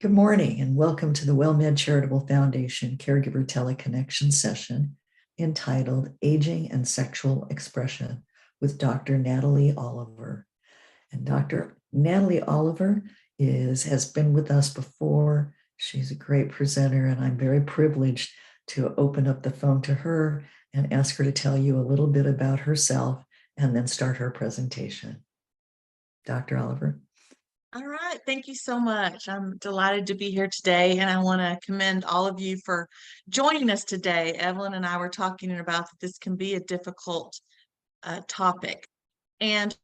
Good morning and welcome to the WellMed Charitable Foundation Caregiver Teleconnection session entitled Aging and Sexual Expression with Dr. Natalee Oliver. And Dr. Natalee Oliver has been with us before. She's a great presenter, and I'm very privileged to open up the phone to her and ask her to tell you a little bit about herself and then start her presentation. Dr. Oliver. All right. Thank you so much. I'm delighted to be here today, and I want to commend all of you for joining us today. Evelyn and I were talking about that this can be a difficult topic, and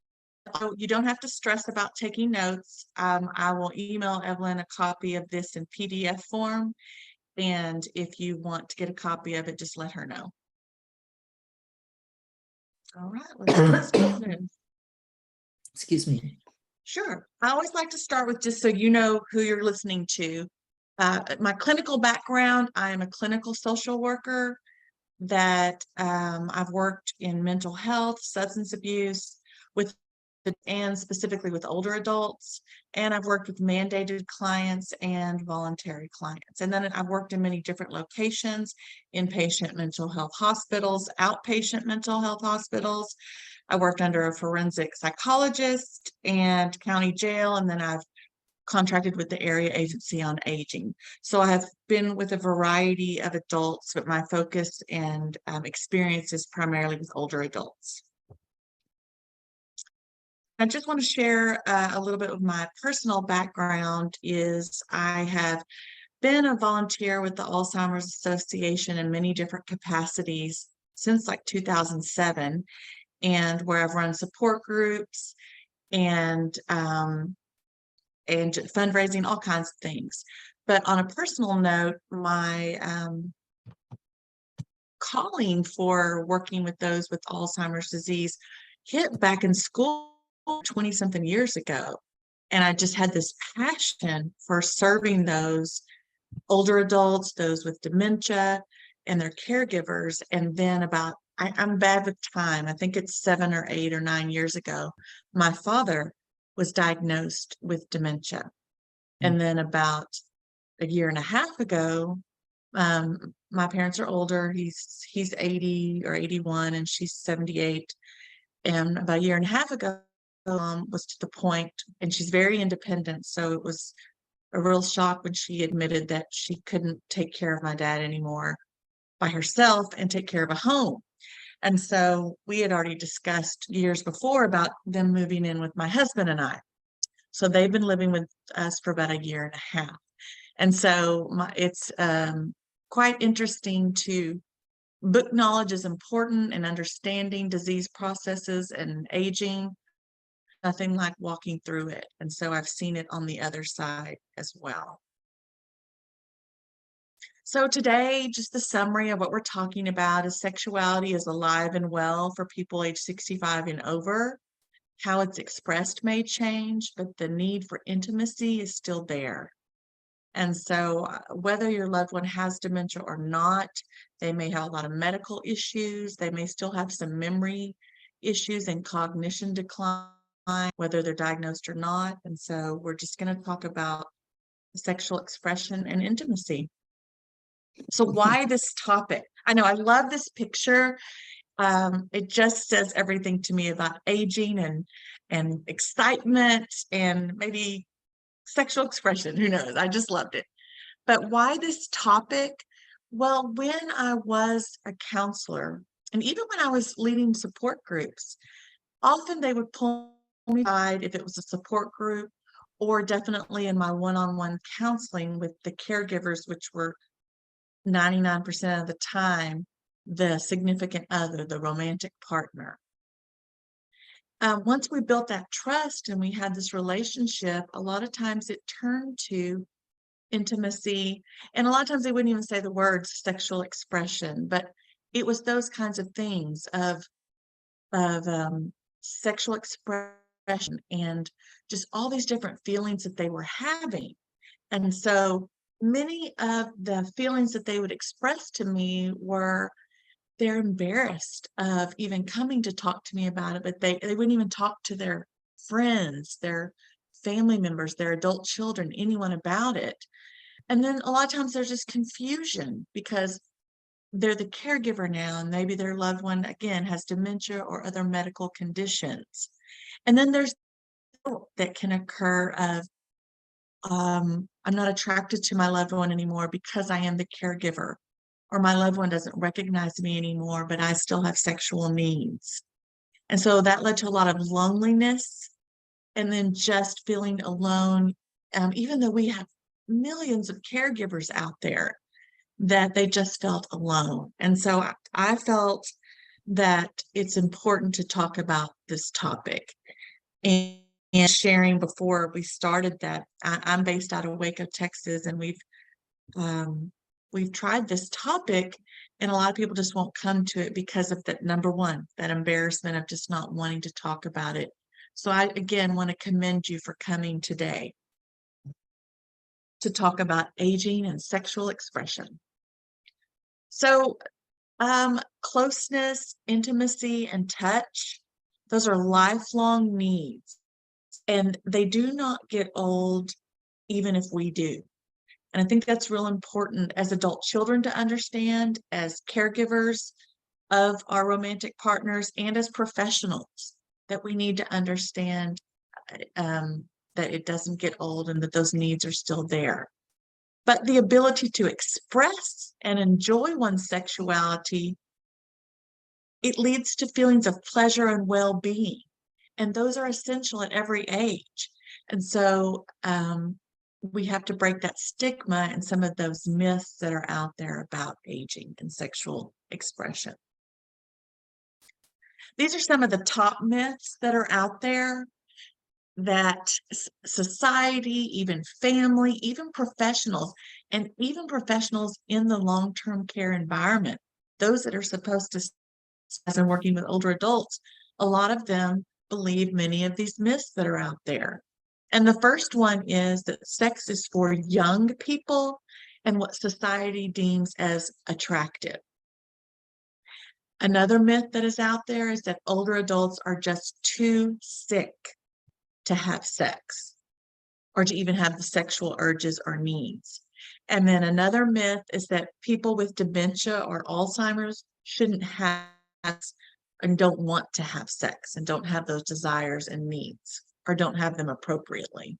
you don't have to stress about taking notes. I will email Evelyn a copy of this in PDF form, and if you want to get a copy of it, just let her know. All right. Let's get started. Excuse me. Sure. I always like to start with just so you know who you're listening to. My clinical background, I am a clinical social worker that I've worked in mental health, substance abuse, and specifically with older adults. And I've worked with mandated clients and voluntary clients. And then I've worked in many different locations, inpatient mental health hospitals, outpatient mental health hospitals. I worked under a forensic psychologist and county jail, and then I've contracted with the area agency on aging. So I have been with a variety of adults, but my focus and experience is primarily with older adults. I just want to share a little bit of my personal background. I have been a volunteer with the Alzheimer's Association in many different capacities since like 2007, and where I've run support groups and fundraising, all kinds of things. But on a personal note, my calling for working with those with Alzheimer's disease hit back in school 20-something years ago. And I just had this passion for serving those older adults, those with dementia, and their caregivers. And then I'm bad with time. I think it's 7 or 8 or 9 years ago, my father was diagnosed with dementia. And then about a year and a half ago, my parents are older. He's 80 or 81 and she's 78. And about a year and a half ago, was to the point, and she's very independent. So it was a real shock when she admitted that she couldn't take care of my dad anymore by herself and take care of a home. And so we had already discussed years before about them moving in with my husband and I. So they've been living with us for about a year and a half. And so it's quite interesting to book knowledge is important, and understanding disease processes and aging, nothing like walking through it. And so I've seen it on the other side as well. So today, just the summary of what we're talking about is sexuality is alive and well for people age 65 and over. How it's expressed may change, but the need for intimacy is still there. And so whether your loved one has dementia or not, they may have a lot of medical issues. They may still have some memory issues and cognition decline, whether they're diagnosed or not. And so we're just going to talk about sexual expression and intimacy. So why this topic? I know I love this picture. It just says everything to me about aging and excitement and maybe sexual expression. Who knows? I just loved it. But why this topic? Well, when I was a counselor, and even when I was leading support groups, often they would pull me aside if it was a support group, or definitely in my one-on-one counseling with the caregivers, which were 99% of the time the significant other, the romantic partner. Once we built that trust and we had this relationship, a lot of times it turned to intimacy, and a lot of times they wouldn't even say the words sexual expression, but it was those kinds of things of sexual expression and just all these different feelings that they were having. And so many of the feelings that they would express to me were they're embarrassed of even coming to talk to me about it, but they wouldn't even talk to their friends, their family members, their adult children, anyone about it. And then a lot of times there's just confusion because they're the caregiver now, and maybe their loved one, again, has dementia or other medical conditions. And then there's that can occur of, I'm not attracted to my loved one anymore because I am the caregiver, or my loved one doesn't recognize me anymore, but I still have sexual needs. And so that led to a lot of loneliness and then just feeling alone, even though we have millions of caregivers out there, that they just felt alone. And so I felt that it's important to talk about this topic. And sharing before we started that I'm based out of Waco, Texas, and we've tried this topic, and a lot of people just won't come to it because of that, number one, that embarrassment of just not wanting to talk about it. So I, again, want to commend you for coming today to talk about aging and sexual expression. So closeness, intimacy, and touch, those are lifelong needs, and they do not get old even if we do. And I think that's real important as adult children to understand, as caregivers of our romantic partners, and as professionals, that we need to understand that it doesn't get old and that those needs are still there. But the ability to express and enjoy one's sexuality, it leads to feelings of pleasure and well-being. And those are essential at every age. And so we have to break that stigma and some of those myths that are out there about aging and sexual expression. These are some of the top myths that are out there that society, even family, even professionals, and even professionals in the long-term care environment, those that are supposed to, as I'm working with older adults, a lot of them believe many of these myths that are out there. And the first one is that sex is for young people and what society deems as attractive. Another myth that is out there is that older adults are just too sick to have sex or to even have the sexual urges or needs. And then another myth is that people with dementia or Alzheimer's shouldn't have and don't want to have sex and don't have those desires and needs, or don't have them appropriately.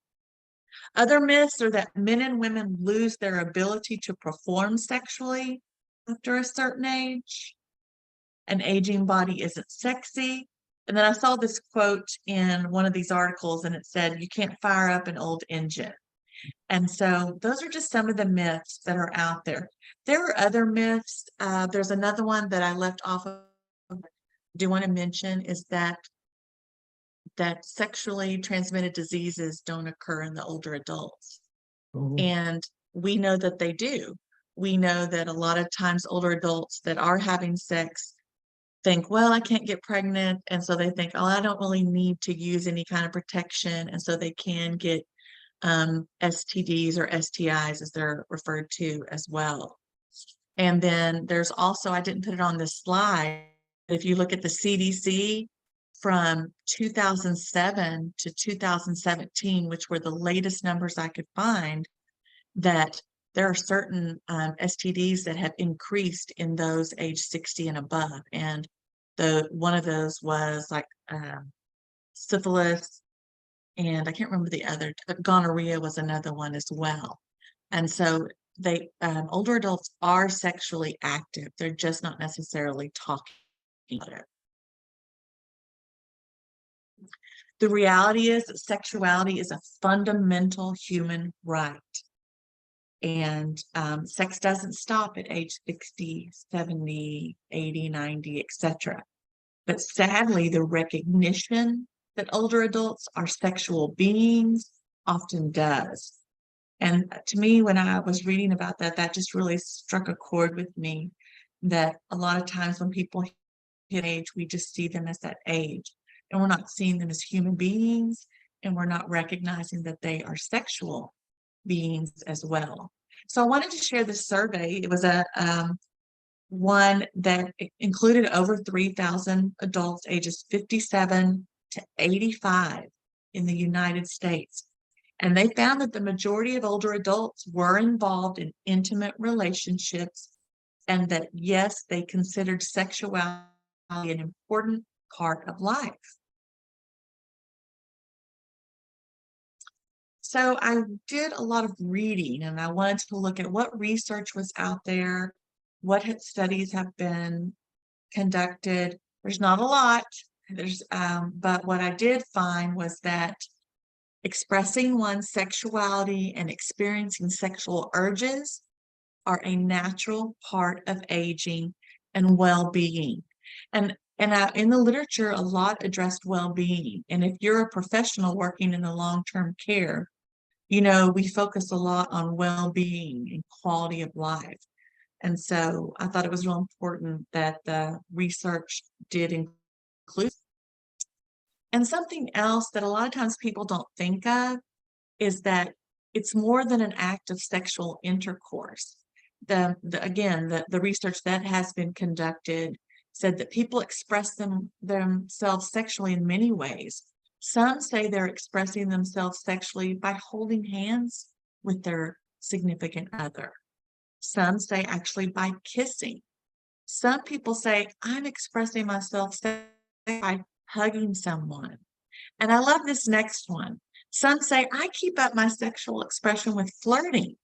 Other myths are that men and women lose their ability to perform sexually after a certain age. An aging body isn't sexy. And then I saw this quote in one of these articles, and it said, "You can't fire up an old engine." And so those are just some of the myths that are out there. There are other myths. There's another one that I left off of, do want to mention, is that sexually transmitted diseases don't occur in the older adults. Oh. And we know that they do. We know that a lot of times older adults that are having sex think, well, I can't get pregnant. And so they think, oh, I don't really need to use any kind of protection. And so they can get STDs or STIs, as they're referred to, as well. And then there's also, I didn't put it on this slide, if you look at the CDC from 2007 to 2017, which were the latest numbers I could find, that there are certain STDs that have increased in those age 60 and above. And one of those was like syphilis, and I can't remember the other, gonorrhea was another one as well. And so they older adults are sexually active. They're just not necessarily talking about it. The reality is that sexuality is a fundamental human right. And sex doesn't stop at age 60, 70, 80, 90, etc. But sadly, the recognition that older adults are sexual beings often does. And to me, when I was reading about that, that just really struck a chord with me, that a lot of times when people hit age, we just see them as that age, and we're not seeing them as human beings, and we're not recognizing that they are sexual beings as well. So I wanted to share this survey. It was a one that included over 3,000 adults ages 57 to 85 in the United States. And they found that the majority of older adults were involved in intimate relationships, and that, yes, they considered sexuality an important part of life. So I did a lot of reading, and I wanted to look at what research was out there, studies have been conducted. There's not a lot. But what I did find was that expressing one's sexuality and experiencing sexual urges are a natural part of aging and well-being. And in the literature, a lot addressed well-being. And if you're a professional working in the long-term care, we focus a lot on well-being and quality of life. And so I thought it was real important that the research did include. And something else that a lot of times people don't think of is that it's more than an act of sexual intercourse. The research that has been conducted said that people express themselves sexually in many ways. Some say they're expressing themselves sexually by holding hands with their significant other. Some say actually by kissing. Some people say, I'm expressing myself sexually by hugging someone. And I love this next one. Some say, I keep up my sexual expression with flirting.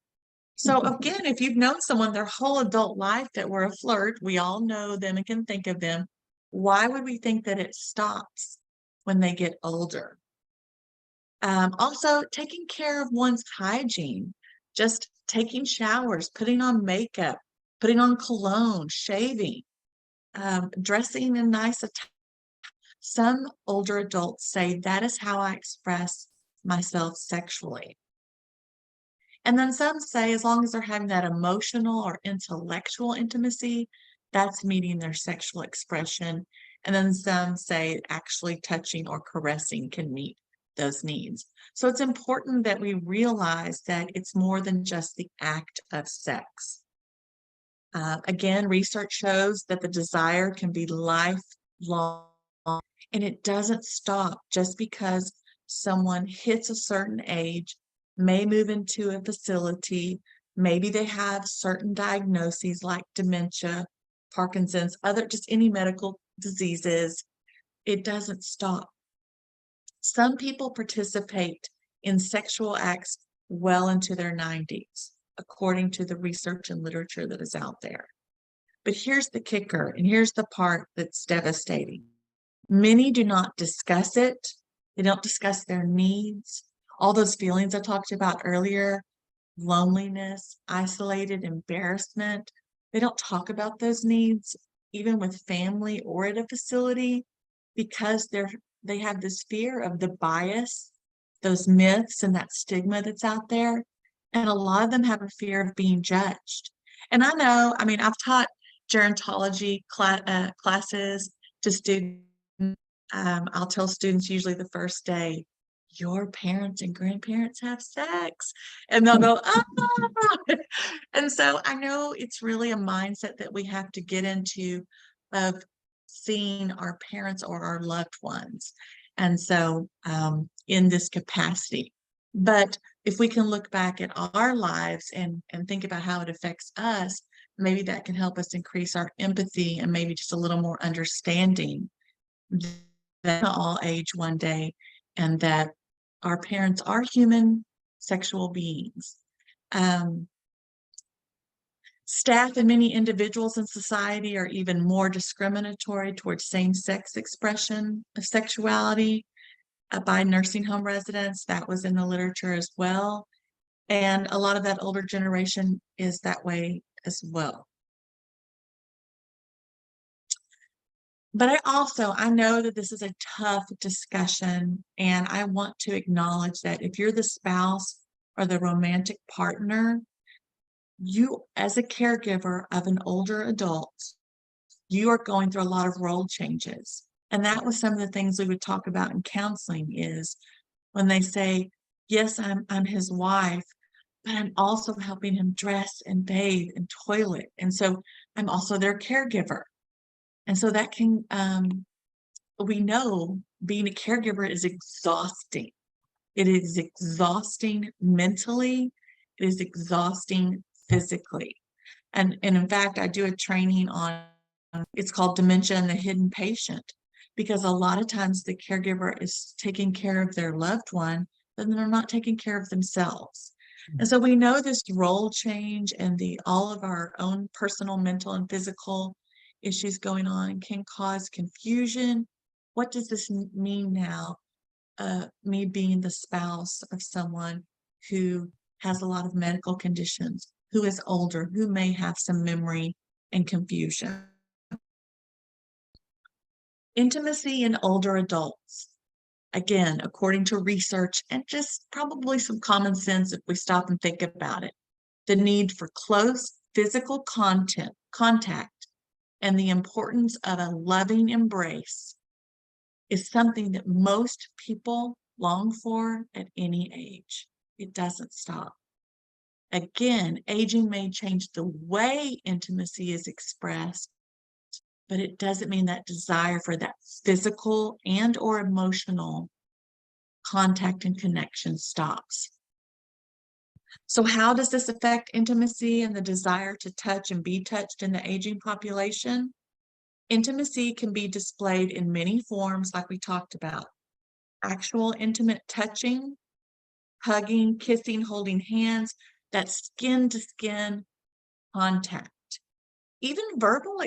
So again, if you've known someone their whole adult life that were a flirt, we all know them and can think of them. Why would we think that it stops when they get older? Also, taking care of one's hygiene, just taking showers, putting on makeup, putting on cologne, shaving, dressing in nice attire. Some older adults say that is how I express myself sexually. And then some say as long as they're having that emotional or intellectual intimacy, that's meeting their sexual expression. And then some say actually touching or caressing can meet those needs. So it's important that we realize that it's more than just the act of sex. Again, research shows that the desire can be lifelong, and it doesn't stop just because someone hits a certain age, may move into a facility, maybe they have certain diagnoses like dementia, Parkinson's, just any medical diseases. It doesn't stop. Some people participate in sexual acts well into their 90s, according to the research and literature that is out there. But here's the kicker, and here's the part that's devastating. Many do not discuss it. They don't discuss their needs. All those feelings I talked about earlier, loneliness, isolated, embarrassment. They don't talk about those needs, even with family or at a facility, because they have this fear of the bias, those myths and that stigma that's out there. And a lot of them have a fear of being judged. And I've taught gerontology classes to students. I'll tell students usually the first day, your parents and grandparents have sex. And they'll go, oh. And so I know it's really a mindset that we have to get into of seeing our parents or our loved ones. And so in this capacity. But if we can look back at our lives and think about how it affects us, maybe that can help us increase our empathy and maybe just a little more understanding that all age one day, and that our parents are human sexual beings. Staff and many individuals in society are even more discriminatory towards same-sex expression of sexuality by nursing home residents. That was in the literature as well. And a lot of that older generation is that way as well. But I know that this is a tough discussion, and I want to acknowledge that if you're the spouse or the romantic partner, you, as a caregiver of an older adult, you are going through a lot of role changes. And that was some of the things we would talk about in counseling is when they say, yes, I'm his wife, but I'm also helping him dress and bathe and toilet. And so I'm also their caregiver. And so that we know being a caregiver is exhausting. It is exhausting mentally. It is exhausting physically. And in fact, I do a training on, it's called Dementia and the Hidden Patient, because a lot of times the caregiver is taking care of their loved one, but they're not taking care of themselves. And so we know this role change and all of our own personal, mental, and physical issues going on can cause confusion. What does this mean now? Me being the spouse of someone who has a lot of medical conditions, who is older, who may have some memory and confusion. Intimacy in older adults. Again, according to research and just probably some common sense if we stop and think about it, the need for close physical contact and the importance of a loving embrace is something that most people long for at any age. It doesn't stop. Again, aging may change the way intimacy is expressed, but it doesn't mean that desire for that physical and or emotional contact and connection stops. So how does this affect intimacy and the desire to touch and be touched in the aging population? Intimacy can be displayed in many forms, like we talked about. Actual intimate touching, hugging, kissing, holding hands, that skin-to-skin contact. Even verbal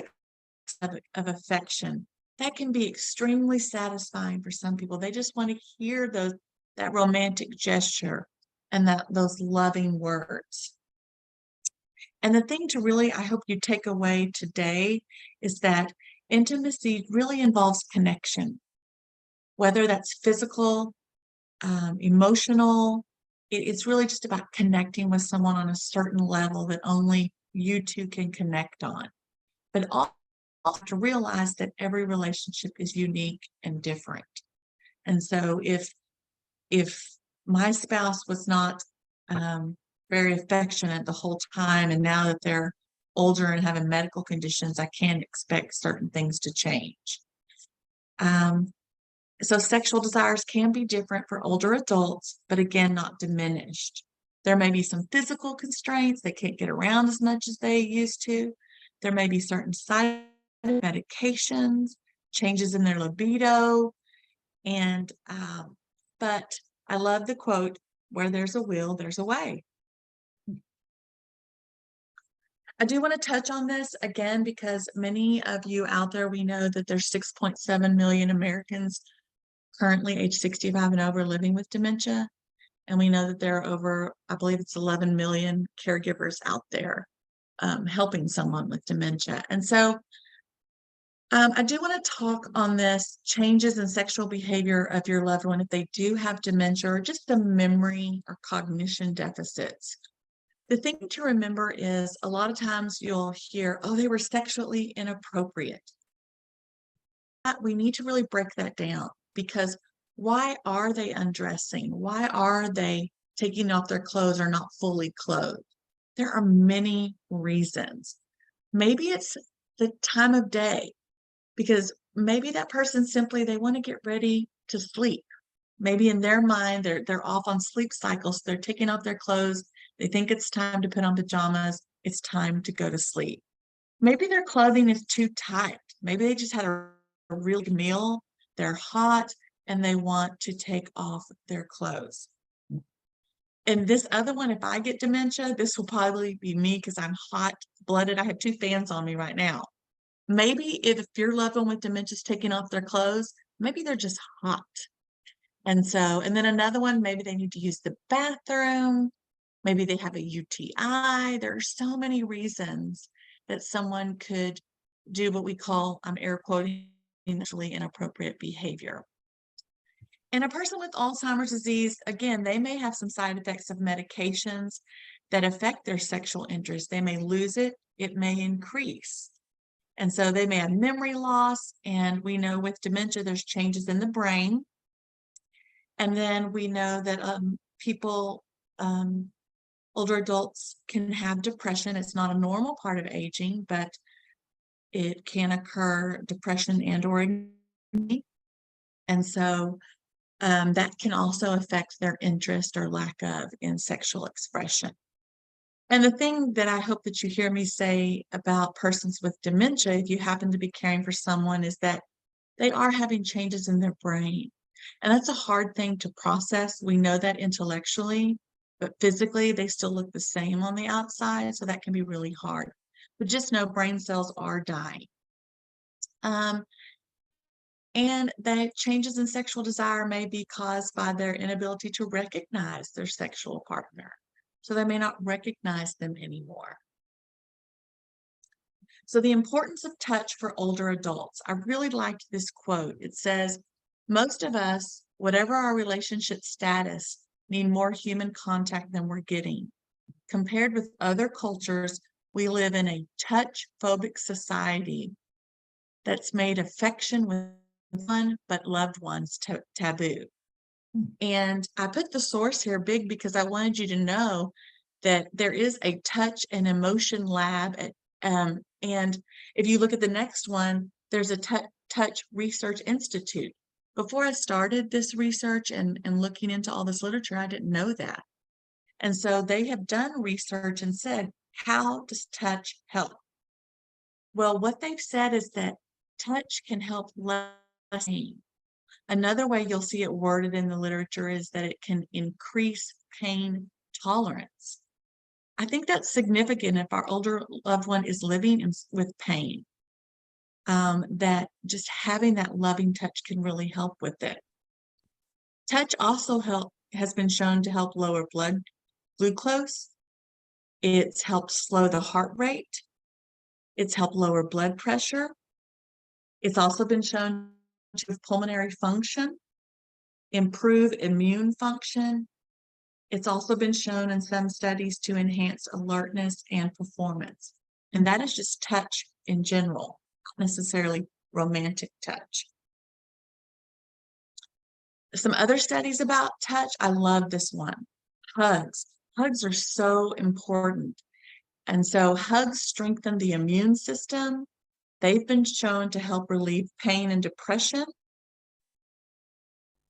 of affection, that can be extremely satisfying for some people. They just want to hear that romantic gesture and those loving words. And the thing to really, I hope you take away today is that intimacy really involves connection, whether that's physical, emotional. It's really just about connecting with someone on a certain level that only you two can connect on. But also to realize that every relationship is unique and different. And so if my spouse was not very affectionate the whole time, and now that they're older and having medical conditions, I can't expect certain things to change. So sexual desires can be different for older adults, but again, not diminished. There may be some physical constraints. They can't get around as much as they used to. There may be certain side medications, changes in their libido, and but I love the quote, where there's a will, there's a way. I do want to touch on this again because many of you out there, we know that there's 6.7 million Americans currently age 65 and over living with dementia. And we know that there are over, I believe it's 11 million caregivers out there helping someone with dementia. And so I do want to talk on this changes in sexual behavior of your loved one if they do have dementia or just the memory or cognition deficits. The thing to remember is a lot of times you'll hear, oh, they were sexually inappropriate. We need to really break that down, because why are they undressing? Why are they taking off their clothes or not fully clothed? There are many reasons. Maybe it's the time of day, because maybe that person simply, they want to get ready to sleep. Maybe in their mind, they're off on sleep cycles. They're taking off their clothes. They think it's time to put on pajamas. It's time to go to sleep. Maybe their clothing is too tight. Maybe they just had a real meal. They're hot and they want to take off their clothes. And this other one, if I get dementia, this will probably be me because I'm hot-blooded. I have 2 fans on me right now. Maybe if your loved one with dementia is taking off their clothes, maybe they're just hot. And then another one, maybe they need to use the bathroom. Maybe they have a UTI. There are so many reasons that someone could do what we call, I'm air quoting, sexually inappropriate behavior. And a person with Alzheimer's disease, again, they may have some side effects of medications that affect their sexual interest. They may lose it, it may increase. And so they may have memory loss. And we know with dementia, there's changes in the brain. And then we know that older adults can have depression. It's not a normal part of aging, but it can occur, depression and or anxiety. And so that can also affect their interest or lack of in sexual expression. And the thing that I hope that you hear me say about persons with dementia, if you happen to be caring for someone, is that they are having changes in their brain. And that's a hard thing to process. We know that intellectually, but physically they still look the same on the outside. So that can be really hard. But just know brain cells are dying. And that changes in sexual desire may be caused by their inability to recognize their sexual partner. So they may not recognize them anymore. So the importance of touch for older adults. I really liked this quote. It says, most of us, whatever our relationship status, need more human contact than we're getting. Compared with other cultures, we live in a touch-phobic society that's made affection with one but loved ones taboo. And I put the source here big because I wanted you to know that there is a touch and emotion lab at, and if you look at the next one, there's a touch research institute. Before I started this research and looking into all this literature, I didn't know that. And so they have done research and said, how does touch help? Well, what they've said is that touch can help lessen pain. Another way you'll see it worded in the literature is that it can increase pain tolerance. I think that's significant if our older loved one is living with pain, that just having that loving touch can really help with it. Touch also has been shown to help lower blood glucose. It's helped slow the heart rate. It's helped lower blood pressure. It's also been shown to improve pulmonary function, improve immune function. It's also been shown in some studies to enhance alertness and performance. And that is just touch in general, not necessarily romantic touch. Some other studies about touch, I love this one. Hugs. Hugs are so important. And so hugs strengthen the immune system. They've been shown to help relieve pain and depression.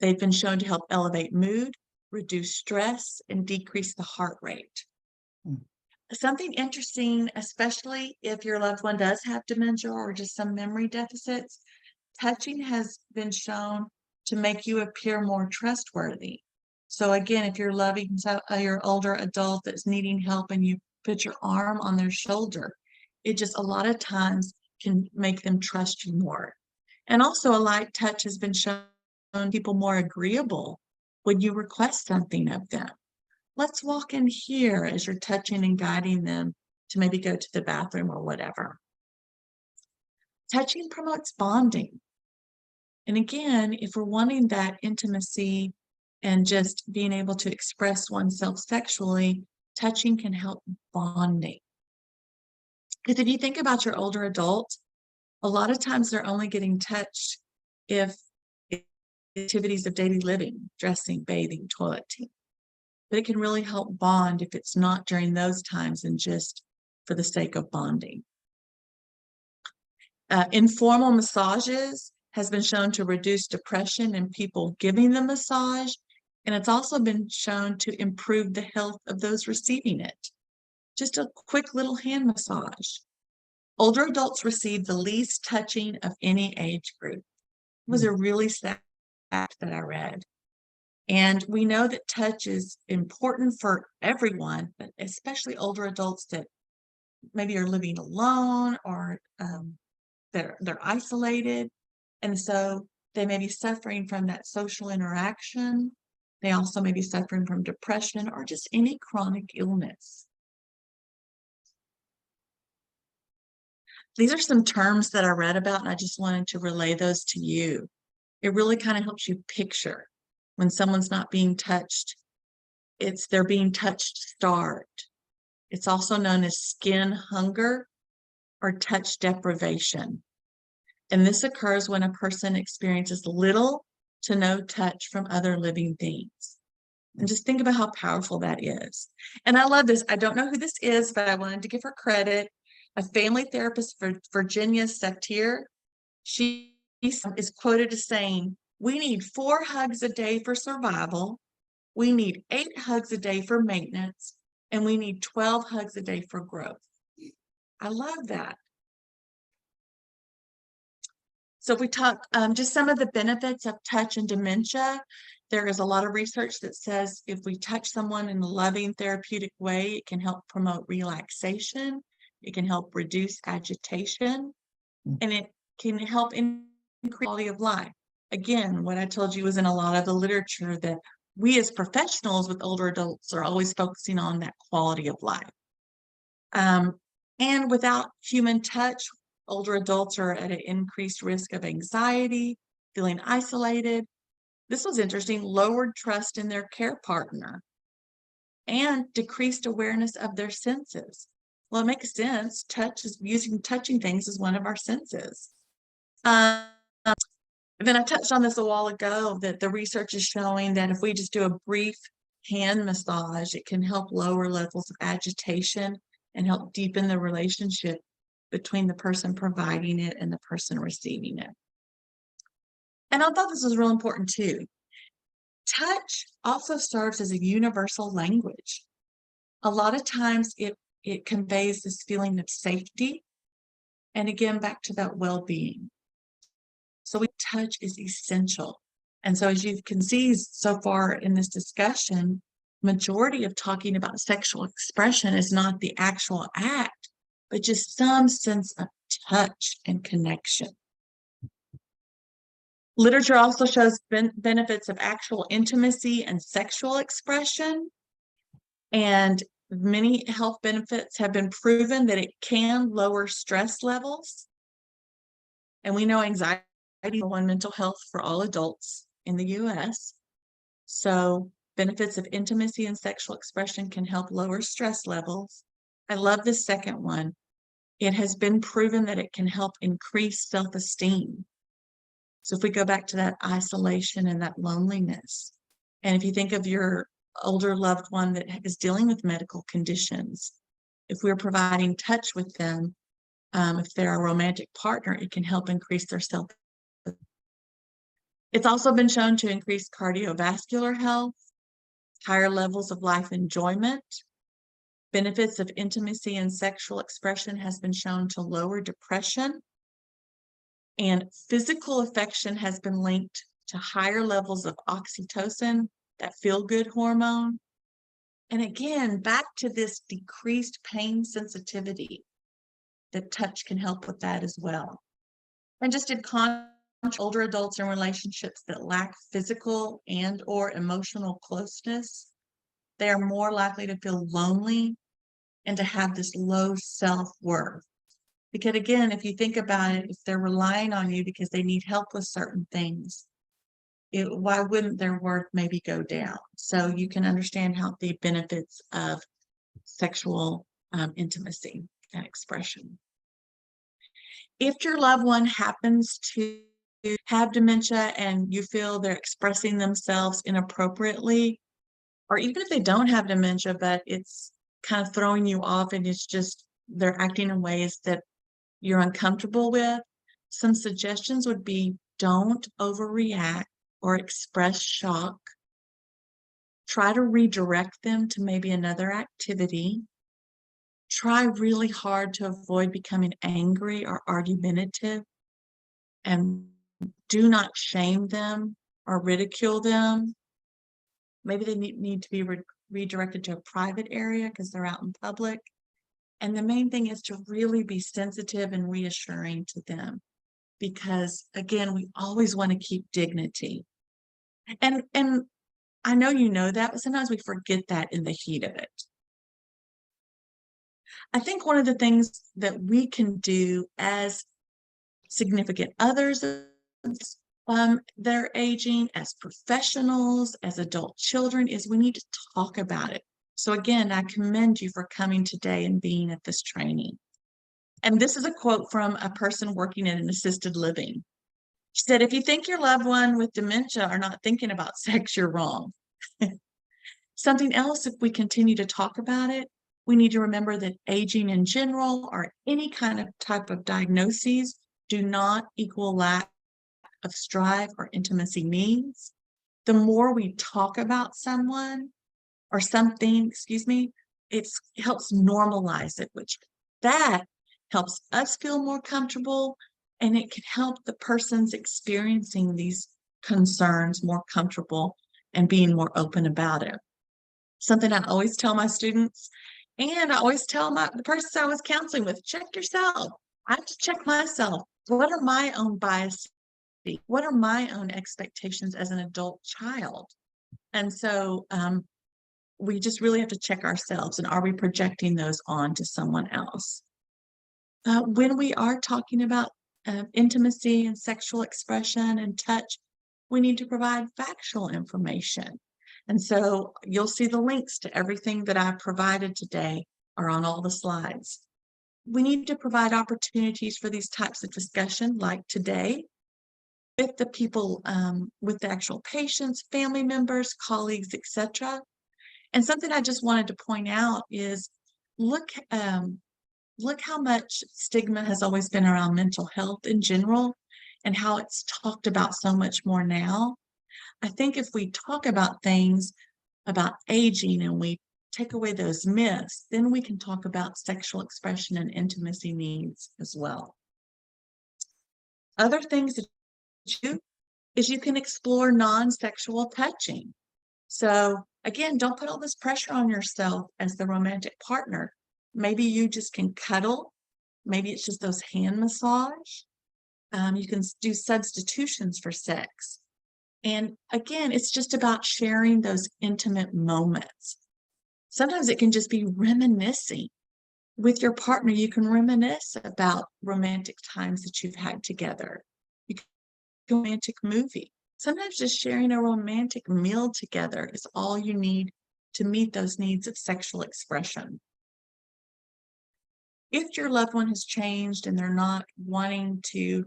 They've been shown to help elevate mood, reduce stress, and decrease the heart rate. Something interesting, especially if your loved one does have dementia or just some memory deficits, touching has been shown to make you appear more trustworthy. So again, if you're loving your older adult that's needing help and you put your arm on their shoulder, it just a lot of times can make them trust you more. And also a light touch has been shown people more agreeable when you request something of them. Let's walk in here as you're touching and guiding them to maybe go to the bathroom or whatever. Touching promotes bonding. And again, if we're wanting that intimacy and just being able to express oneself sexually, touching can help bonding. Because if you think about your older adult, a lot of times they're only getting touched if activities of daily living, dressing, bathing, toileting. But it can really help bond if it's not during those times and just for the sake of bonding. Informal massages has been shown to reduce depression in people giving the massage, and it's also been shown to improve the health of those receiving it. Just a quick little hand massage. Older adults receive the least touching of any age group. It was a really sad fact that I read. And we know that touch is important for everyone, but especially older adults that maybe are living alone or they're isolated. And so they may be suffering from that social interaction. They also may be suffering from depression or just any chronic illness. These are some terms that I read about, and I just wanted to relay those to you. It really kind of helps you picture when someone's not being touched. They're being touched starved. It's also known as skin hunger or touch deprivation. And this occurs when a person experiences little to no touch from other living things. And just think about how powerful that is. And I love this. I don't know who this is, but I wanted to give her credit. A family therapist for Virginia Satir, she is quoted as saying, We need 4 hugs a day for survival. We need 8 hugs a day for maintenance, and we need 12 hugs a day for growth. I love that. So if we talk just some of the benefits of touch and dementia, there is a lot of research that says if we touch someone in a loving therapeutic way, it can help promote relaxation, it can help reduce agitation, and it can help increase quality of life. Again, what I told you was in a lot of the literature that we as professionals with older adults are always focusing on that quality of life. And without human touch, older adults are at an increased risk of anxiety, feeling isolated. This was interesting, lowered trust in their care partner, and decreased awareness of their senses. Well, it makes sense. Touching things is one of our senses. Then I touched on this a while ago, that the research is showing that if we just do a brief hand massage, it can help lower levels of agitation and help deepen the relationship between the person providing it and the person receiving it. And I thought this was real important too. Touch also serves as a universal language. A lot of times it conveys this feeling of safety, and again, back to that well-being. So touch is essential. And so as you can see so far in this discussion, majority of talking about sexual expression is not the actual act, but just some sense of touch and connection. Literature also shows benefits of actual intimacy and sexual expression. And many health benefits have been proven that it can lower stress levels. And we know anxiety is one mental health for all adults in the US. So benefits of intimacy and sexual expression can help lower stress levels. I love the second one. It has been proven that it can help increase self-esteem. So if we go back to that isolation and that loneliness, and if you think of your older loved one that is dealing with medical conditions, if we're providing touch with them, if they're a romantic partner, it can help increase their self-esteem. It's also been shown to increase cardiovascular health, higher levels of life enjoyment. Benefits of intimacy and sexual expression has been shown to lower depression. And physical affection has been linked to higher levels of oxytocin, that feel-good hormone. And again, back to this decreased pain sensitivity, that touch can help with that as well. And just in contrast, older adults in relationships that lack physical and or emotional closeness, they are more likely to feel lonely and to have this low self-worth. Because again, if you think about it, if they're relying on you because they need help with certain things, why wouldn't their worth maybe go down? So you can understand how the benefits of sexual intimacy and expression. If your loved one happens to have dementia and you feel they're expressing themselves inappropriately, or even if they don't have dementia, but it's kind of throwing you off and it's just they're acting in ways that you're uncomfortable with, some suggestions would be don't overreact or express shock. Try to redirect them to maybe another activity. Try really hard to avoid becoming angry or argumentative, and do not shame them or ridicule them. Maybe they need to be redirected to a private area because they're out in public. And the main thing is to really be sensitive and reassuring to them, because again, we always want to keep dignity. And I know you know that, but sometimes we forget that in the heat of it. I think one of the things that we can do as significant others, they're aging, as professionals, as adult children, is we need to talk about it. So again, I commend you for coming today and being at this training. And this is a quote from a person working in an assisted living. She said, if you think your loved one with dementia are not thinking about sex, you're wrong. Something else, if we continue to talk about it, we need to remember that aging in general or any kind of type of diagnoses do not equal lack of strive or intimacy needs, the more we talk about someone or something, excuse me, it helps normalize it, which that helps us feel more comfortable, and it can help the person's experiencing these concerns more comfortable and being more open about it. Something I always tell my students, and I always tell the person I was counseling with, check yourself. I have to check myself. What are my own biases? What are my own expectations as an adult child? And so we just really have to check ourselves, and are we projecting those on to someone else? When we are talking about intimacy and sexual expression and touch, we need to provide factual information. And so you'll see the links to everything that I provided today are on all the slides. We need to provide opportunities for these types of discussion, like today, with the people, with the actual patients, family members, colleagues, etc. And something I just wanted to point out is look how much stigma has always been around mental health in general and how it's talked about so much more now. I think if we talk about things about aging and we take away those myths, then we can talk about sexual expression and intimacy needs as well. Other things that you do is you can explore non-sexual touching. So again, don't put all this pressure on yourself as the romantic partner. Maybe you just can cuddle. Maybe it's just those hand massage. You can do substitutions for sex. And again, it's just about sharing those intimate moments. Sometimes it can just be reminiscing with your partner. You can reminisce about romantic times that you've had together. You can do a romantic movie. Sometimes just sharing a romantic meal together is all you need to meet those needs of sexual expression. If your loved one has changed and they're not wanting to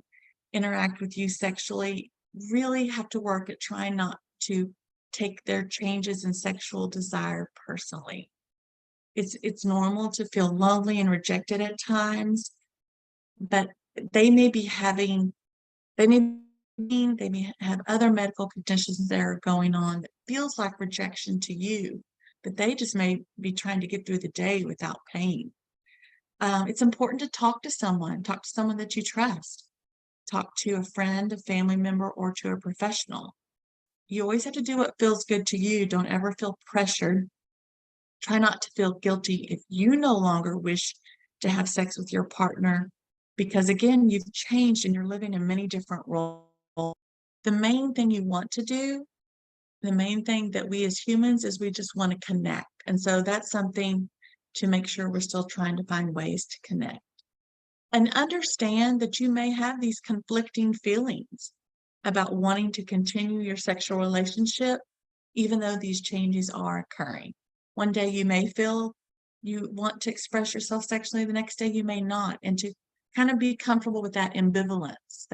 interact with you sexually, really have to work at trying not to take their changes in sexual desire personally. It's normal to feel lonely and rejected at times, but they may have other medical conditions that are going on that feels like rejection to you, but they just may be trying to get through the day without pain. It's important to talk to someone that you trust. Talk to a friend, a family member, or to a professional. You always have to do what feels good to you. Don't ever feel pressured. Try not to feel guilty if you no longer wish to have sex with your partner, because again, you've changed and you're living in many different roles. The main thing you want to do, the main thing that we as humans is we just want to connect. And so that's something to make sure we're still trying to find ways to connect. And understand that you may have these conflicting feelings about wanting to continue your sexual relationship, even though these changes are occurring. One day you may feel you want to express yourself sexually, the next day you may not, and to kind of be comfortable with that ambivalence,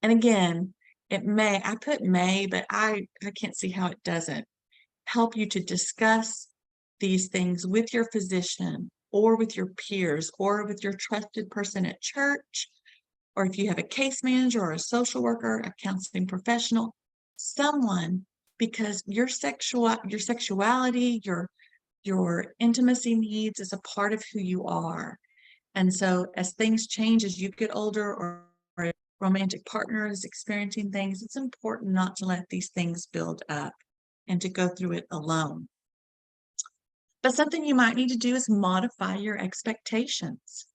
and again, I put may, but I can't see how it doesn't help you to discuss these things with your physician or with your peers or with your trusted person at church, or if you have a case manager or a social worker, a counseling professional, someone, because your sexuality, your intimacy needs is a part of who you are. And so as things change, as you get older or a romantic partner is experiencing things, it's important not to let these things build up and to go through it alone. But something you might need to do is modify your expectations.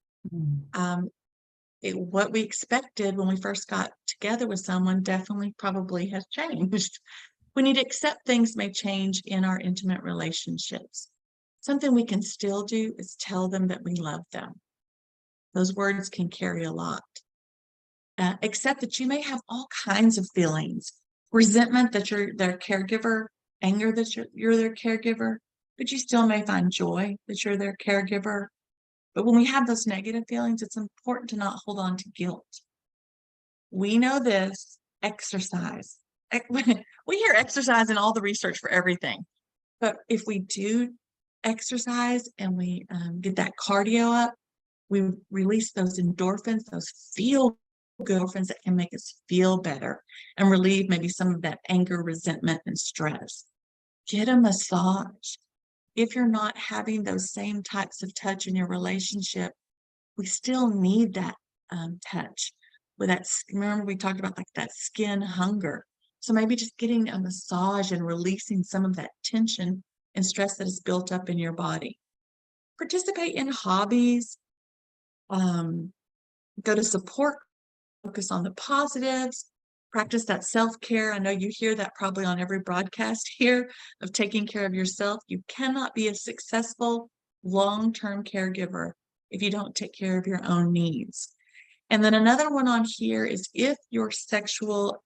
What we expected when we first got together with someone definitely probably has changed. We need to accept things may change in our intimate relationships. Something we can still do is tell them that we love them. Those words can carry a lot. Accept that you may have all kinds of feelings, resentment that you're their caregiver, anger that you're their caregiver, but you still may find joy that you're their caregiver. But when we have those negative feelings, it's important to not hold on to guilt. We know this, exercise. We hear exercise in all the research for everything. But if we do exercise and we get that cardio up, we release those endorphins, those feel girlfriends that can make us feel better and relieve maybe some of that anger, resentment, and stress. Get a massage. If you're not having those same types of touch in your relationship, we still need that touch. With that, remember we talked about like that skin hunger. So maybe just getting a massage and releasing some of that tension and stress that is built up in your body. Participate in hobbies. Go to support, focus on the positives, practice that self-care. I know you hear that probably on every broadcast here of taking care of yourself. You cannot be a successful long-term caregiver if you don't take care of your own needs. And then another one on here is if your sexual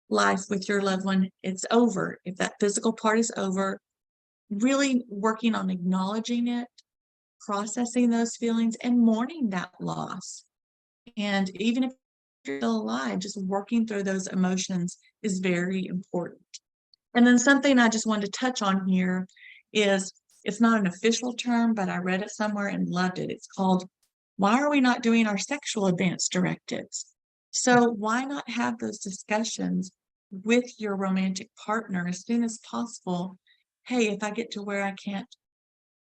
life with your loved one, it's over, if that physical part is over, really working on acknowledging it, processing those feelings, and mourning that loss. And even if you're still alive, just working through those emotions is very important. And then something I just wanted to touch on here is, it's not an official term, but I read it somewhere and loved it. It's called, why are we not doing our sexual advance directives? So why not have those discussions with your romantic partner as soon as possible? Hey, if I get to where I can't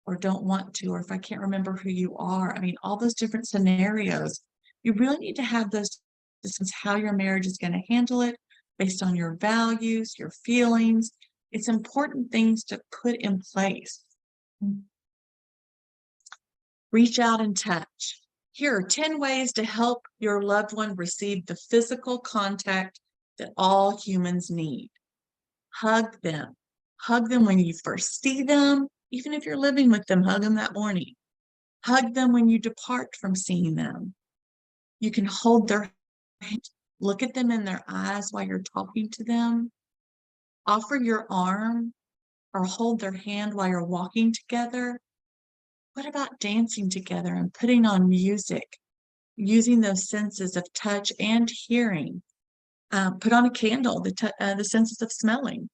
or don't want to, or if I can't remember who you are, I mean, all those different scenarios, you really need to have those discussions, how your marriage is going to handle it based on your values, your feelings. It's important things to put in place. Reach out and touch. Here are 10 ways to help your loved one receive the physical contact that all humans need. Hug them. Hug them when you first see them. Even if you're living with them, hug them that morning. Hug them when you depart from seeing them. You can hold their hand, look at them in their eyes while you're talking to them. Offer your arm or hold their hand while you're walking together. What about dancing together and putting on music, using those senses of touch and hearing? Put on a candle, the senses of smelling.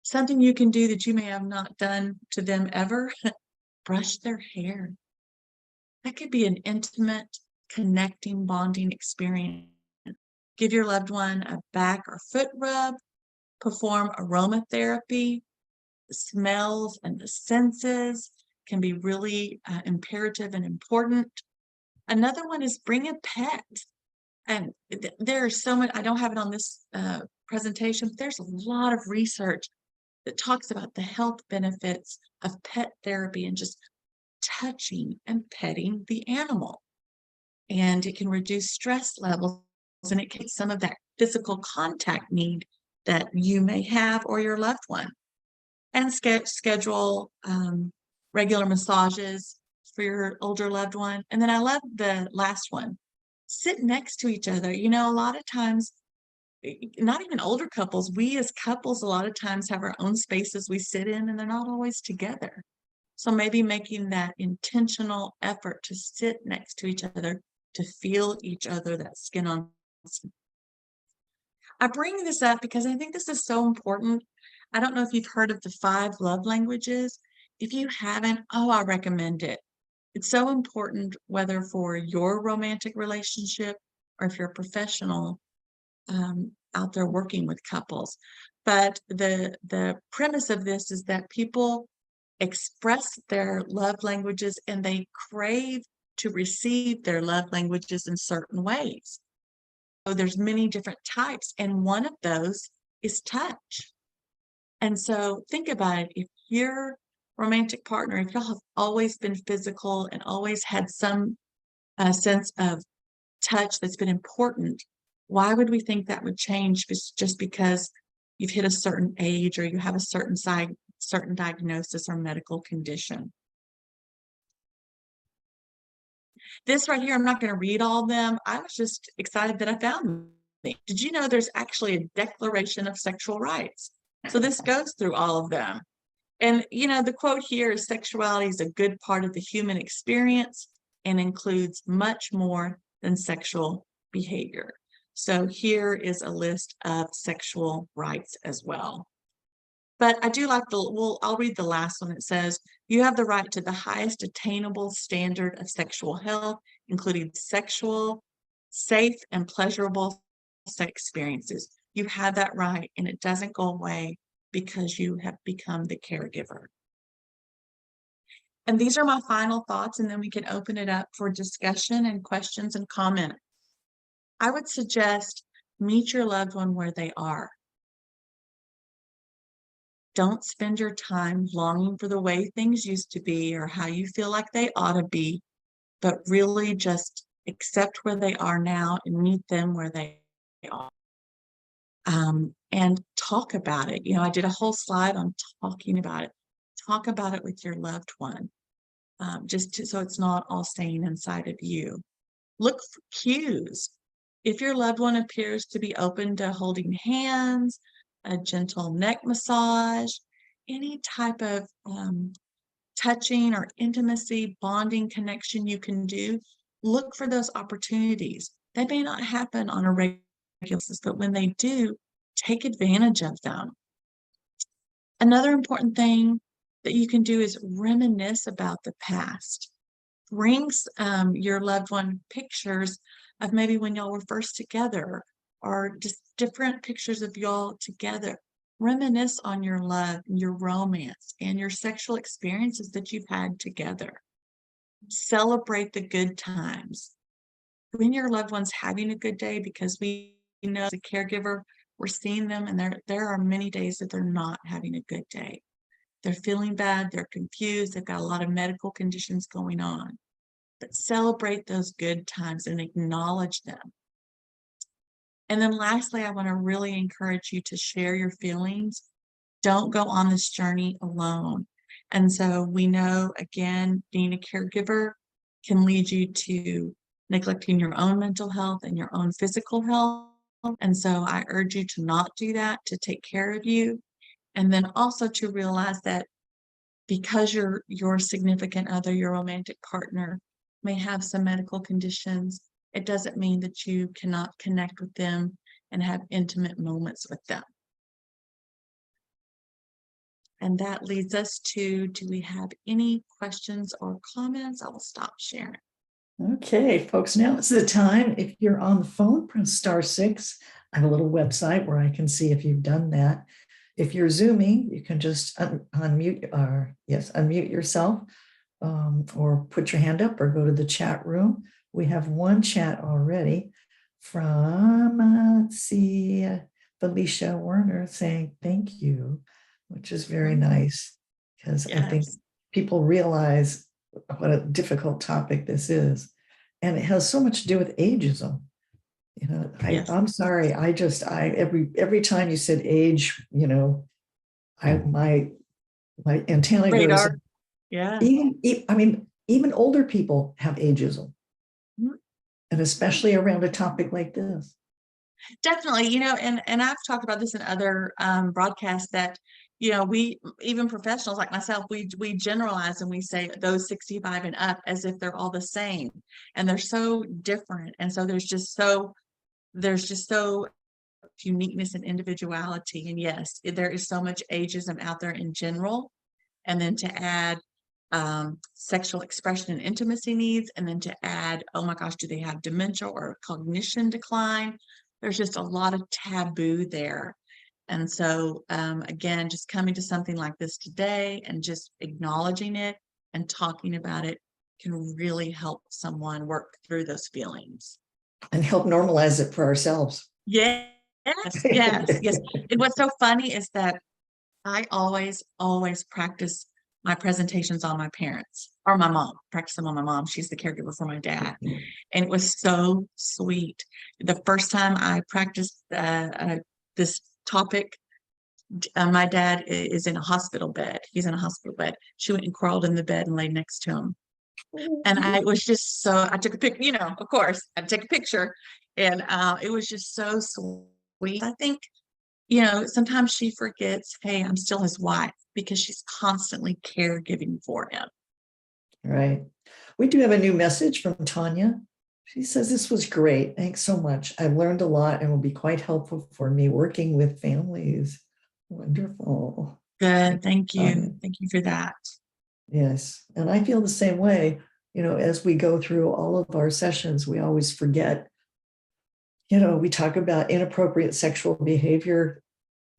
Something you can do that you may have not done to them ever, brush their hair. That could be an intimate, connecting, bonding experience. Give your loved one a back or foot rub, perform aromatherapy. The smells and the senses can be really imperative and important. Another one is bring a pet. And there's so much, I don't have it on this presentation, but there's a lot of research that talks about the health benefits of pet therapy and just touching and petting the animal. And it can reduce stress levels, and it gets some of that physical contact need that you may have or your loved one. And schedule regular massages for your older loved one. And then I love the last one. Sit next to each other. You know, a lot of times, not even older couples, we as couples a lot of times have our own spaces we sit in, and they're not always together. So maybe making that intentional effort to sit next to each other, to feel each other, that skin on skin. I bring this up because I think this is so important. I don't know if you've heard of the 5 love languages. If you haven't, oh, I recommend it. It's so important, whether for your romantic relationship or if you're a professional out there working with couples. But the premise of this is that people express their love languages and they crave to receive their love languages in certain ways. So there's many different types, and one of those is touch. And so think about it. If your romantic partner, if y'all have always been physical and always had some sense of touch that's been important, why would we think that would change just because you've hit a certain age or you have a certain diagnosis or medical condition? This right here, I'm not going to read all of them. I was just excited that I found them. Did you know there's actually a Declaration of Sexual Rights? So this goes through all of them. And, you know, the quote here is, sexuality is a good part of the human experience and includes much more than sexual behavior. So here is a list of sexual rights as well. But I do like I'll read the last one. It says, you have the right to the highest attainable standard of sexual health, including sexual, safe and pleasurable sex experiences. You have that right, and it doesn't go away because you have become the caregiver. And these are my final thoughts, and then we can open it up for discussion and questions and comments. I would suggest meet your loved one where they are. Don't spend your time longing for the way things used to be or how you feel like they ought to be, but really just accept where they are now and meet them where they are. And talk about it. I did a whole slide on talking about it. Talk about it with your loved one, so it's not all staying inside of you. Look for cues. If your loved one appears to be open to holding hands, a gentle neck massage, any type of touching or intimacy, bonding connection you can do, look for those opportunities. They may not happen on a regular basis, but when they do, take advantage of them. Another important thing that you can do is reminisce about the past. Bring your loved one pictures of maybe when y'all were first together, or just different pictures of y'all together. Reminisce on your love, your romance, and your sexual experiences that you've had together. Celebrate the good times. When your loved one's having a good day, because we know as a caregiver, we're seeing them, and there are many days that they're not having a good day. They're feeling bad, they're confused, they've got a lot of medical conditions going on. But celebrate those good times and acknowledge them. And then lastly, I want to really encourage you to share your feelings. Don't go on this journey alone. And so we know, again, being a caregiver can lead you to neglecting your own mental health and your own physical health. And so I urge you to not do that, to take care of you. And then also to realize that because your significant other, your romantic partner, may have some medical conditions, it doesn't mean that you cannot connect with them and have intimate moments with them. And that leads us to, do we have any questions or comments? I will stop sharing. Okay, folks, now is the time. If you're on the phone, press *6. I have a little website where I can see if you've done that. If you're Zooming, you can just unmute yourself, or put your hand up or go to the chat room. We have one chat already from, let's see, Felicia Werner saying thank you, which is very nice, because I think people realize what a difficult topic this is. And it has so much to do with ageism. I'm sorry. Every time you said age, my antenna goes. Yeah. Even older people have ageism. Mhm. And especially around a topic like this. Definitely, and I've talked about this in other broadcasts that, we, even professionals like myself, we generalize and we say those 65 and up as if they're all the same, and they're so different. And so there's just so uniqueness and individuality. And yes, there is so much ageism out there in general. And then to add sexual expression and intimacy needs, and then to add, oh my gosh, do they have dementia or cognition decline? There's just a lot of taboo there. And so, again, just coming to something like this today and just acknowledging it and talking about it can really help someone work through those feelings. And help normalize it for ourselves. Yes. And what's so funny is that I always practice my presentations on my parents or my mom. Practice them on my mom. She's the caregiver for my dad. And it was so sweet. The first time I practiced this topic, my dad is in a hospital bed. He's in a hospital bed. She went and crawled in the bed and laid next to him. And I was just I took a picture, of course, I take a picture. And it was just so sweet. I think, sometimes she forgets, hey, I'm still his wife, because she's constantly caregiving for him. Right. We do have a new message from Tanya. She says, this was great. Thanks so much. I've learned a lot and will be quite helpful for me working with families. Wonderful. Good. Thank you. Thank you for that. Yes. And I feel the same way. As we go through all of our sessions, we always forget We talk about inappropriate sexual behavior,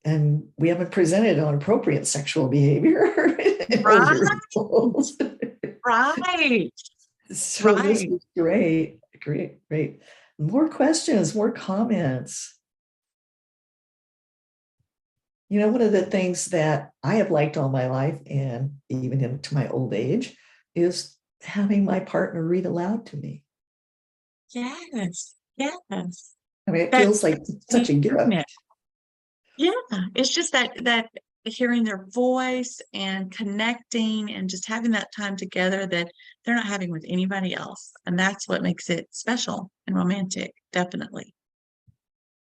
and we haven't presented on appropriate sexual behavior in older Right, adults. right, So this right. is great, great, great. More questions, more comments. One of the things that I have liked all my life, and even into my old age, is having my partner read aloud to me. Yes, yes. I mean, it That feels like such a endearment. gift. Yeah, it's just that hearing their voice and connecting and just having that time together that they're not having with anybody else. And that's what makes it special and romantic, definitely.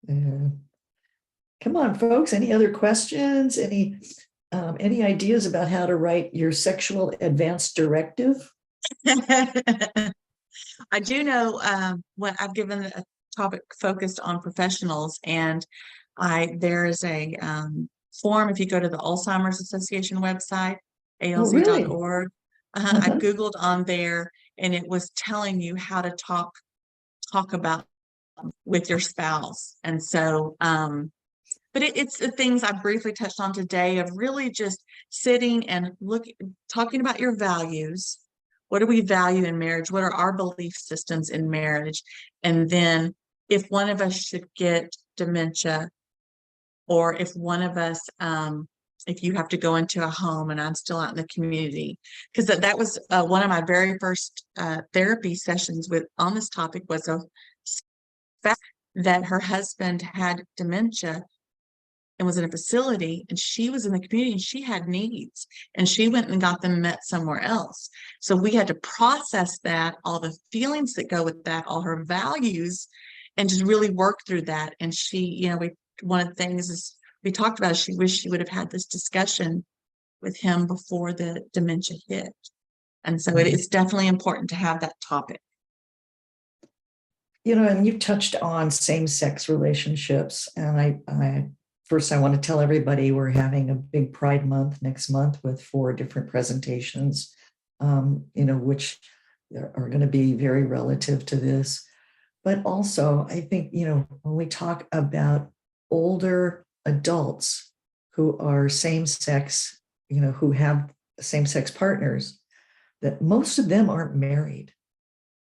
Yeah. Come on, folks. Any other questions? Any ideas about how to write your sexual advance directive? I do know what I've given a topic focused on professionals, and there is a form if you go to the Alzheimer's Association website, Oh, really? alz.org. I Uh-huh. Googled on there, and it was telling you how to talk about with your spouse, and so. But it's the things I briefly touched on today of really just sitting and talking about your values. What do we value in marriage? What are our belief systems in marriage? And then if one of us should get dementia, or if one of us, if you have to go into a home and I'm still out in the community, because that was one of my very first therapy sessions with on this topic was a fact that her husband had dementia and was in a facility, and she was in the community and she had needs, and she went and got them met somewhere else. So we had to process that, all the feelings that go with that, all her values, and just really work through that. And one of the things is we talked about, she wished she would have had this discussion with him before the dementia hit. And so it is definitely important to have that topic. And you touched on same-sex relationships, and I first I want to tell everybody we're having a big Pride Month next month with 4 different presentations, which are going to be very relative to this. But also, I think when we talk about older adults who are same-sex, who have same-sex partners, that most of them aren't married.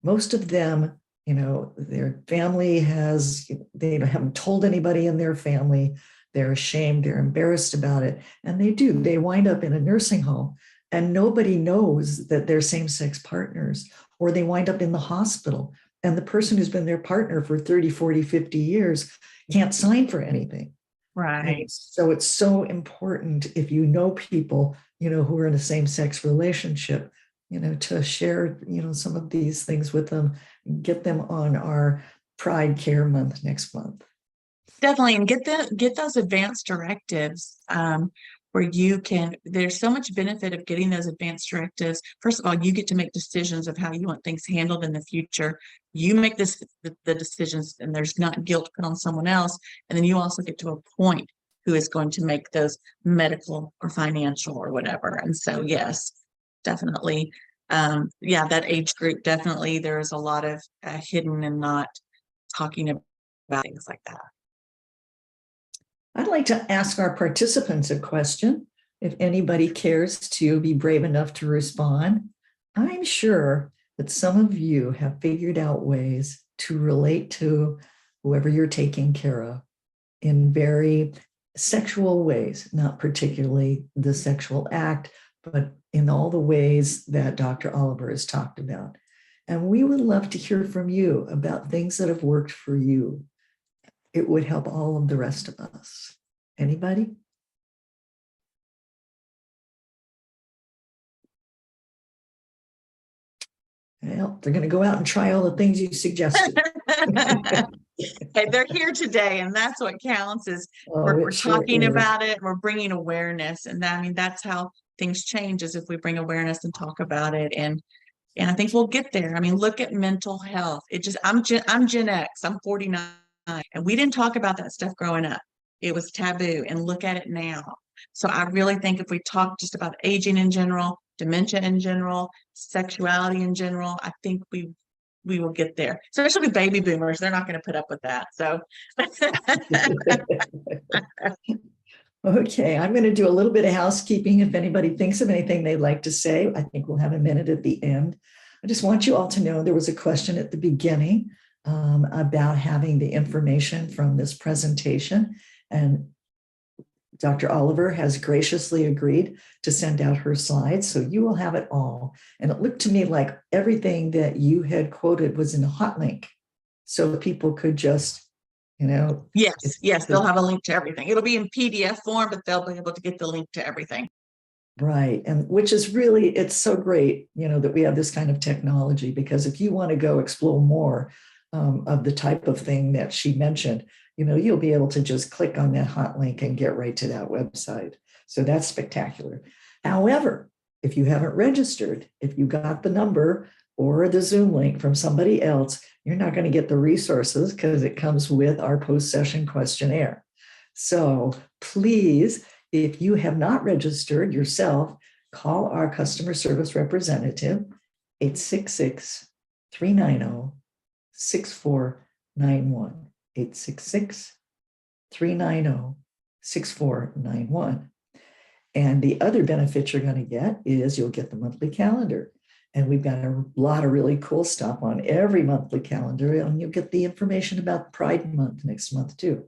Most of them, their family they haven't told anybody in their family. They're ashamed, they're embarrassed about it. And they wind up in a nursing home and nobody knows that they're same-sex partners, or they wind up in the hospital. And the person who's been their partner for 30, 40, 50 years can't sign for anything. Right. So it's so important if you know people, who are in a same-sex relationship, to share, some of these things with them, get them on our Pride Care Month next month. Definitely, and get those advanced directives where there's so much benefit of getting those advanced directives. First of all, you get to make decisions of how you want things handled in the future. You make the decisions, and there's not guilt put on someone else. And then you also get to appoint who is going to make those medical or financial or whatever. And so, yes, definitely. Yeah, that age group, definitely, there's a lot of hidden and not talking about things like that. I'd like to ask our participants a question. If anybody cares to be brave enough to respond, I'm sure that some of you have figured out ways to relate to whoever you're taking care of in very sexual ways, not particularly the sexual act, but in all the ways that Dr. Oliver has talked about. And we would love to hear from you about things that have worked for you. It would help all of the rest of us. Anybody? Well, they're going to go out and try all the things you suggested. Hey, they're here today, and that's what counts is we're Sure talking is. about it, we're bringing awareness. And that's how things change, is if we bring awareness and talk about it. And I think we'll get there. I mean, look at mental health. I'm Gen X, I'm 49, and we didn't talk about that stuff growing up. It was taboo, and look at it now. So I really think if we talk just about aging in general, dementia in general, sexuality in general, I think we will get there, especially with baby boomers. They're not going to put up with that. So Okay, I'm going to do a little bit of housekeeping. If anybody thinks of anything they'd like to say, I think we'll have a minute at the end. I just want you all to know there was a question at the beginning about having the information from this presentation, and Dr. Oliver has graciously agreed to send out her slides, so you will have it all. And it looked to me like everything that you had quoted was in a hot link, so people could just, yes, they'll have a link to everything. It'll be in PDF form, but they'll be able to get the link to everything. Right. And which is really, it's so great, that we have this kind of technology, because if you want to go explore more of the type of thing that she mentioned, you'll be able to just click on that hot link and get right to that website. So that's spectacular. However, if you haven't registered, if you got the number or the Zoom link from somebody else, you're not going to get the resources because it comes with our post-session questionnaire. So please, if you have not registered yourself, call our customer service representative, 866-390-6491, 866-390-6491. And the other benefit you're going to get is you'll get the monthly calendar. And we've got a lot of really cool stuff on every monthly calendar, and you'll get the information about Pride Month next month too.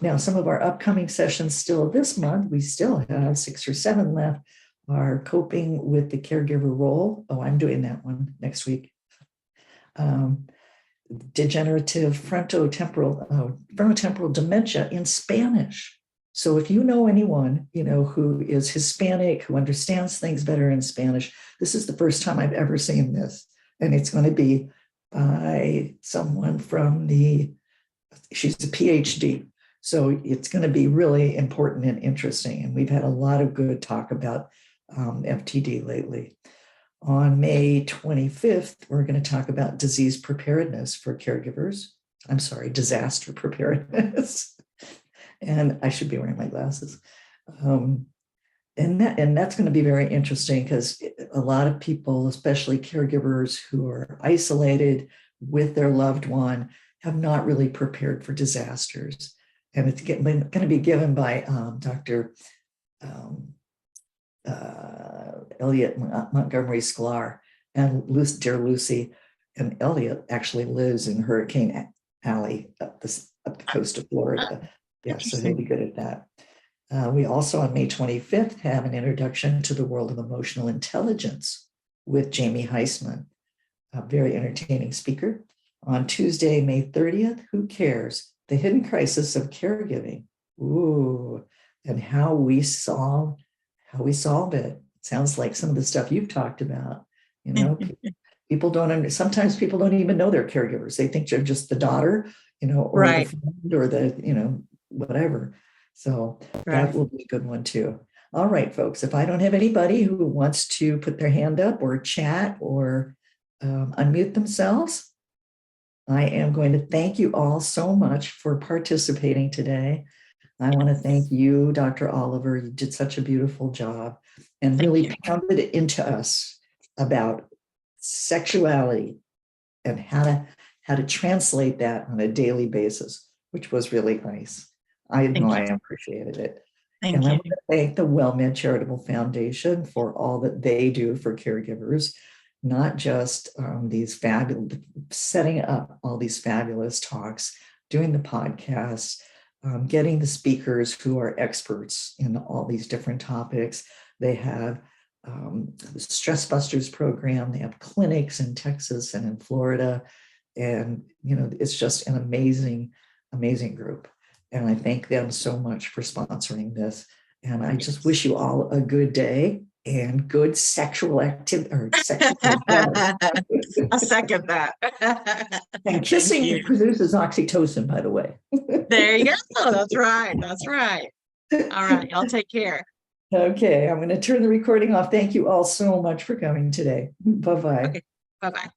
Now, some of our upcoming sessions still this month, we still have 6 or 7 left, are coping with the caregiver role. Oh, I'm doing that one next week. Degenerative frontotemporal dementia in Spanish. So if you know anyone, who is Hispanic, who understands things better in Spanish, this is the first time I've ever seen this. And it's going to be by someone from she's a PhD. So it's going to be really important and interesting. And we've had a lot of good talk about FTD lately. On May 25th, we're going to talk about disease preparedness for caregivers. I'm sorry, disaster preparedness. And I should be wearing my glasses. And that's going to be very interesting, because a lot of people, especially caregivers who are isolated with their loved one, have not really prepared for disasters. And it's going to be given by Dr. Elliot Montgomery Sklar and dear Lucy. And Elliot actually lives in Hurricane Alley up the coast of Florida. Yeah, so he'll be good at that. We also, on May 25th, have an introduction to the world of emotional intelligence with Jamie Heisman, a very entertaining speaker. On Tuesday, May 30th, Who Cares? The Hidden Crisis of Caregiving. Ooh, and how we solve it. Sounds like some of the stuff you've talked about. People sometimes people don't even know they're caregivers. They think they're just the daughter, or right. the friend, or the, whatever. So that will be a good one too. All right, folks, if I don't have anybody who wants to put their hand up or chat or unmute themselves, I am going to thank you all so much for participating today. I want to thank you, Dr. Oliver. You did such a beautiful job and really pounded it into us about sexuality and how to translate that on a daily basis, which was really nice. I know I appreciated it. And I want to thank the WellMed Charitable Foundation for all that they do for caregivers, not just setting up all these fabulous talks, doing the podcasts, getting the speakers who are experts in all these different topics. They have the Stress Busters program. They have clinics in Texas and in Florida. And, it's just an amazing, amazing group. And I thank them so much for sponsoring this. And I just wish you all a good day and good sexual activity. I second that. And kissing produces oxytocin, by the way. There you go. That's right. That's right. All right. I'll take care. Okay. I'm going to turn the recording off. Thank you all so much for coming today. Bye-bye. Okay. Bye-bye.